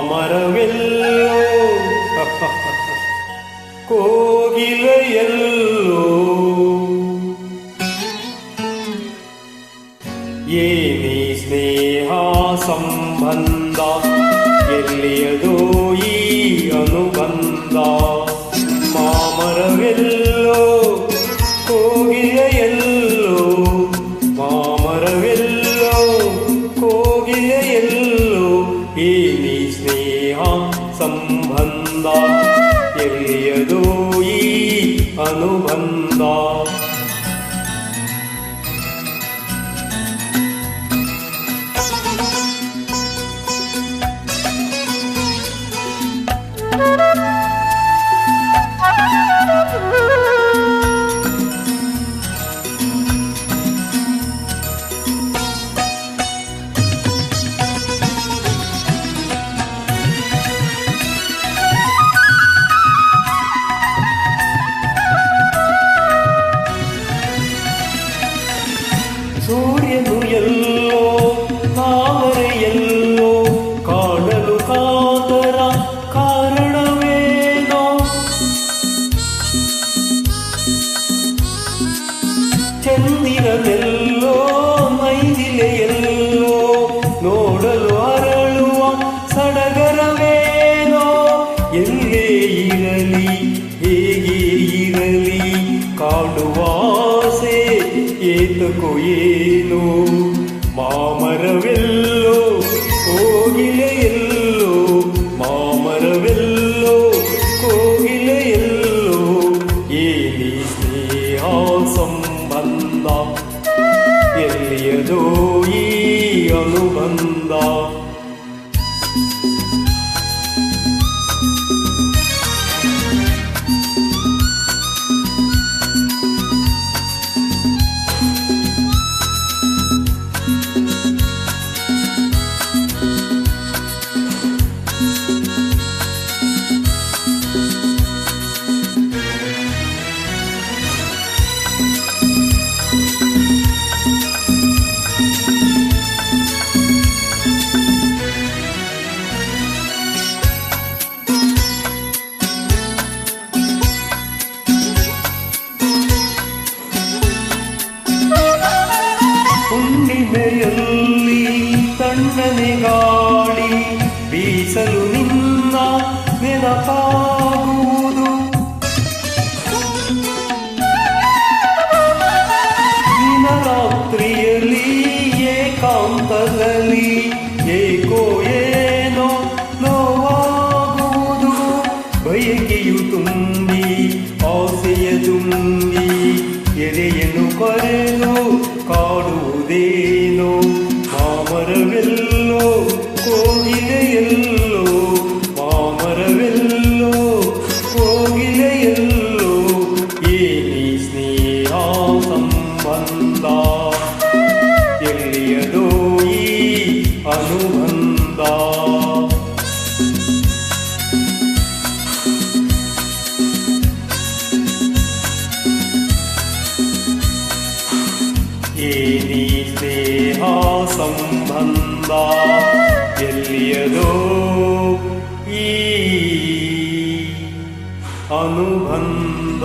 ಮಾಮರವೆಲ್ಲೋ ಕೋಗಿಲೆಯಲ್ಲೋ ಏನಿ ಸ್ನೇಹ ಸಂಬಂಧ ಎಲ್ಲಿಯದೋ ಈ ಅನುಬಂಧ ಮಾಮರವೆಲ್ಲೋ ಕೋಗಿಲೆಯಲ್ಲೋ ಮಾಮರವೆಲ್ಲೋ ಕೋಗಿಲೆಯಲ್ಲೋ ಏನಿ ಸ್ನೇಹ ಸಂಬಂಧ ಎಲ್ಲಿಯದೋ ಈ ಅನುಬಂಧ ಸೂರ್ಯನು ಎಲ್ಲೋ ತಾವರೆಯಲ್ಲೋ ಕಾಣಲು ಕಾತರ ಕಾರಣವೇನೋ ಚಂದಿರನೆಲ್ಲೋ ಮೈದಿಲೆಯಲ್ಲೋ ನೋಡಲು ಅರಳುವ ಸಡಗರವೇನೋ ಎಲ್ಲೇ ಇರಲಿ ಹೇಗೆ ಇರಲಿ ಕಾಡುವಾಸೆ ಏತಕೋ ಏನೋ ಮಾಮರವೆಲ್ಲೋ ಕೋಗಿಲೆಯಲ್ಲೋ ಮಾಮರವೆಲ್ಲೋ ಕೋಗಿಲೆಯಲ್ಲೋ ಏನಿ ಸ್ನೇಹ ಸಂಬಂಧ ಎಲ್ಲಿಯದೋ ಈ ಅನುಬಂಧ ಹುಣ್ಣಿಮೆಯಲ್ಲಿ ತಣ್ಣನೆ ಗಾಳಿ ಬೀಸಲು ನಿನ್ನ ನೆನಪಾಗುವುದು ದಿನರಾತ್ರಿಯಲ್ಲಿ ಏಕಾಂತದಲ್ಲಿ ಏಕೋ ಏನೋ ನೋವಾಗುವುದು ಬಯಕೆಯು ತುಂಬಿ ಆಸೆಯ ತುಂಬಿ ಎದೆಯನ್ನು ಕೊರೆದು ಕಾಡುವುದೇನೋ ಮಾಮರವೆಲ್ಲೋ ಕೋಗಿಲೆಯಲ್ಲೋ ಮಾಮರವೆಲ್ಲೋ ಕೋಗಿಲೆಯಲ್ಲೋ ಏನಿ ಸ್ನೇಹ ಸಂಬಂಧ ಎಲ್ಲಿಯದೋ ಈ ಅನುಬಂಧ ಏನಿ ಸ್ನೇಹ ಸಂಬಂಧ ಎಲ್ಲಿಯದೋ ಈ ಅನುಬಂಧ